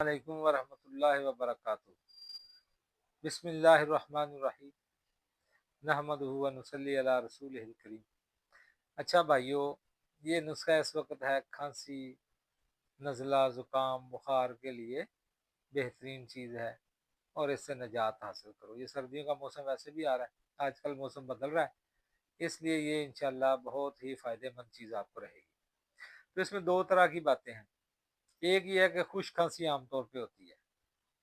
علیکم ورحمۃ اللہ وبرکاتہ۔ بسم اللہ الرحمن الرحیم، نحمدہ و نصلی علی رسولہ الکریم۔ اچھا بھائیو، یہ نسخہ اس وقت ہے کھانسی، نزلہ، زکام، بخار کے لیے بہترین چیز ہے اور اس سے نجات حاصل کرو۔ یہ سردیوں کا موسم ویسے بھی آ رہا ہے، آج کل موسم بدل رہا ہے، اس لیے یہ انشاءاللہ بہت ہی فائدہ مند چیز آپ کو رہے گی۔ تو اس میں دو طرح کی باتیں ہیں۔ ایک یہ ہے کہ خشک کھانسی عام طور پہ ہوتی ہے،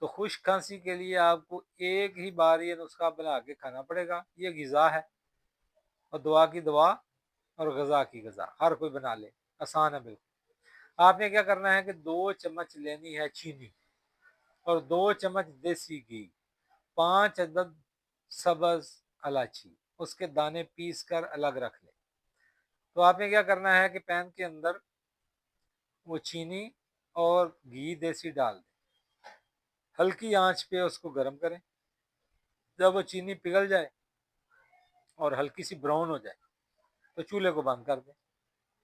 تو خشک کھانسی کے لیے آپ کو ایک ہی بار یہ نسخہ بنا کے کھانا پڑے گا۔ یہ غذا ہے، اور دعا کی دعا اور غذا کی غذا، ہر کوئی بنا لے، آسان ہے بالکل۔ آپ نے کیا کرنا ہے کہ 2 چمچ لینی ہے چینی، اور 2 چمچ دیسی گھی، 5 عدد سبز الائچی، اس کے دانے پیس کر الگ رکھ لیں۔ تو آپ نے کیا کرنا ہے کہ پین کے اندر وہ چینی اور گھی دیسی ڈال دیں، ہلکی آنچ پہ اس کو گرم کریں۔ جب وہ چینی پگھل جائے اور ہلکی سی براؤن ہو جائے تو چولہے کو بند کر دیں،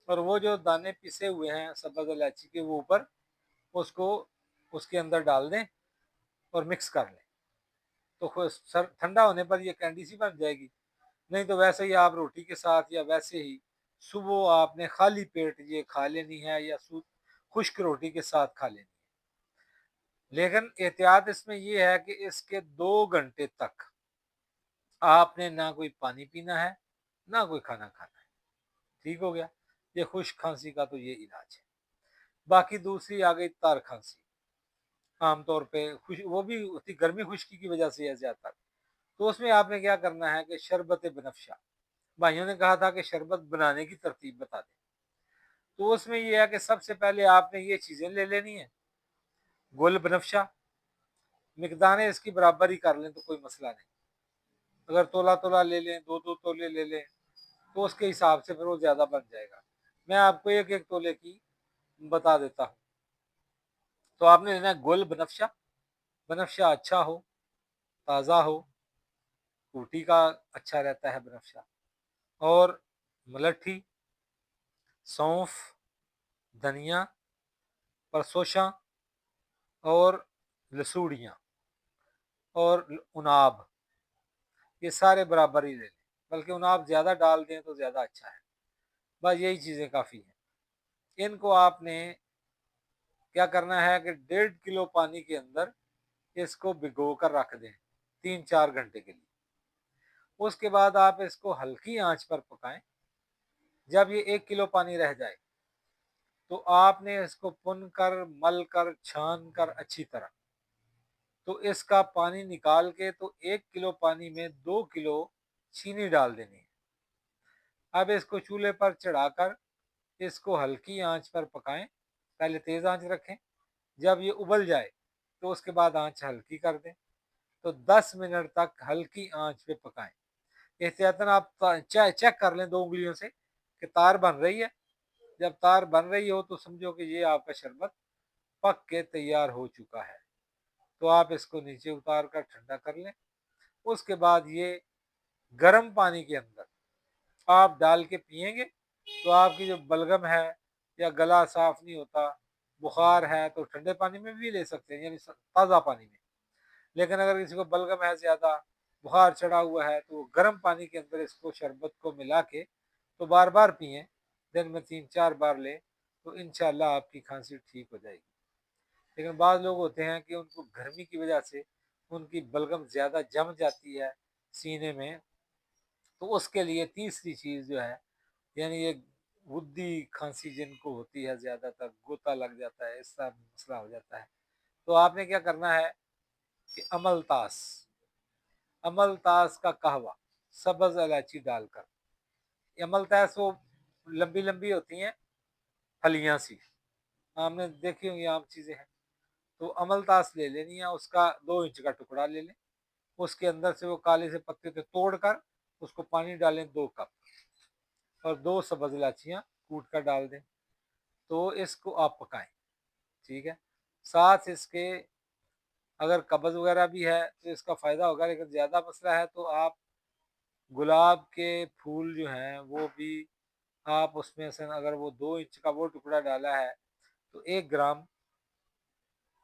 اور وہ جو دانے پسے ہوئے ہیں سبز الائچی کے، وہ اوپر اس کو اس کے اندر ڈال دیں اور مکس کر لیں۔ تو ٹھنڈا ہونے پر یہ کینڈی سی بن جائے گی۔ نہیں تو ویسے ہی آپ روٹی کے ساتھ یا ویسے ہی صبح آپ نے خالی پیٹ یہ کھا لینی ہے، یا خشک روٹی کے ساتھ کھا لینی ہے۔ لیکن احتیاط اس میں یہ ہے کہ اس کے 2 گھنٹے تک آپ نے نہ کوئی پانی پینا ہے، نہ کوئی کھانا کھانا ہے۔ ٹھیک ہو گیا؟ یہ خشک کھانسی کا تو یہ علاج ہے۔ باقی دوسری آ گئی تار کھانسی، عام طور پہ وہ بھی ہوتی گرمی خشکی کی وجہ سے ہے زیادہ تر۔ تو اس میں آپ نے کیا کرنا ہے کہ شربت بنفشہ، بھائیوں نے کہا تھا کہ شربت بنانے کی ترتیب بتا دیں، تو اس میں یہ ہے کہ سب سے پہلے آپ نے یہ چیزیں لے لینی ہیں۔ گل بنفشہ، مقداریں اس کی برابر ہی کر لیں تو کوئی مسئلہ نہیں۔ اگر تولا تولا لے لیں، 2 تولے لے لیں، تو اس کے حساب سے پھر وہ زیادہ بن جائے گا۔ میں آپ کو ایک تولے کی بتا دیتا ہوں۔ تو آپ نے لینا ہے گل بنفشہ، بنفشہ اچھا ہو، تازہ ہو، کوٹی کا اچھا رہتا ہے بنفشہ، اور ملٹھی، سونف، دھنیا، پرسوشاں، اور لسوڑیاں، اور اناب، یہ سارے برابر ہی لے لیں، بلکہ اناب زیادہ ڈال دیں تو زیادہ اچھا ہے۔ بس یہی چیزیں کافی ہیں۔ ان کو آپ نے کیا کرنا ہے کہ 1.5 کلو پانی کے اندر اس کو بھگو کر رکھ دیں 3-4 گھنٹے کے لیے۔ اس کے بعد آپ اس کو ہلکی آنچ پر پکائیں۔ جب یہ 1 کلو پانی رہ جائے تو آپ نے اس کو پن کر، مل کر، چھان کر اچھی طرح، تو اس کا پانی نکال کے تو 1 کلو پانی میں 2 کلو چینی ڈال دینی ہے۔ اب اس کو چولہے پر چڑھا کر اس کو ہلکی آنچ پر پکائیں، پہلے تیز آنچ رکھیں، جب یہ ابل جائے تو اس کے بعد آنچ ہلکی کر دیں، تو 10 منٹ تک ہلکی آنچ پہ پکائیں۔ احتیاطاً آپ چیک کر لیں 2 انگلیوں سے کہ تار بن رہی ہے۔ جب تار بن رہی ہو تو سمجھو کہ یہ آپ کا شربت پک کے تیار ہو چکا ہے۔ تو آپ اس کو نیچے اتار کر ٹھنڈا کر لیں۔ اس کے بعد یہ گرم پانی کے اندر آپ ڈال کے پئیں گے تو آپ کی جو بلغم ہے یا گلا صاف نہیں ہوتا، بخار ہے، تو ٹھنڈے پانی میں بھی لے سکتے ہیں، یعنی تازہ پانی میں۔ لیکن اگر کسی کو بلغم ہے زیادہ، بخار چڑھا ہوا ہے، تو گرم پانی کے اندر اس کو شربت کو ملا کے تو بار بار پئیں، دن میں 3-4 بار لیں، تو انشاءاللہ آپ کی کھانسی ٹھیک ہو جائے گی۔ لیکن بعض لوگ ہوتے ہیں کہ ان کو گرمی کی وجہ سے ان کی بلغم زیادہ جم جاتی ہے سینے میں، تو اس کے لیے تیسری چیز جو ہے، یعنی یہ ودی کھانسی جن کو ہوتی ہے، زیادہ تر گوتا لگ جاتا ہے، اس طرح مسئلہ ہو جاتا ہے، تو آپ نے کیا کرنا ہے کہ املتاس کا قہوہ سبز الائچی ڈال کر، املتاس وہ لمبی لمبی ہوتی ہیں پھلیاں سی، آپ نے دیکھی ہوں یہ عام چیزیں ہیں، تو املتاس لے لینی ہے، اس کا 2 انچ کا ٹکڑا لے لیں، اس کے اندر سے وہ کالے سے پتے کو توڑ کر اس کو پانی ڈالیں 2 کپ، اور 2 سبز الائچیاں کوٹ کر ڈال دیں، تو اس کو آپ پکائیں۔ ٹھیک ہے؟ ساتھ اس کے اگر قبض وغیرہ بھی ہے تو اس کا فائدہ ہوگا، لیکن زیادہ مسئلہ ہے تو آپ گلاب کے پھول جو ہیں وہ بھی آپ اس میں سے، اگر وہ 2 انچ کا وہ ٹکڑا ڈالا ہے تو 1 گرام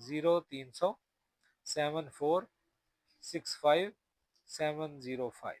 03007465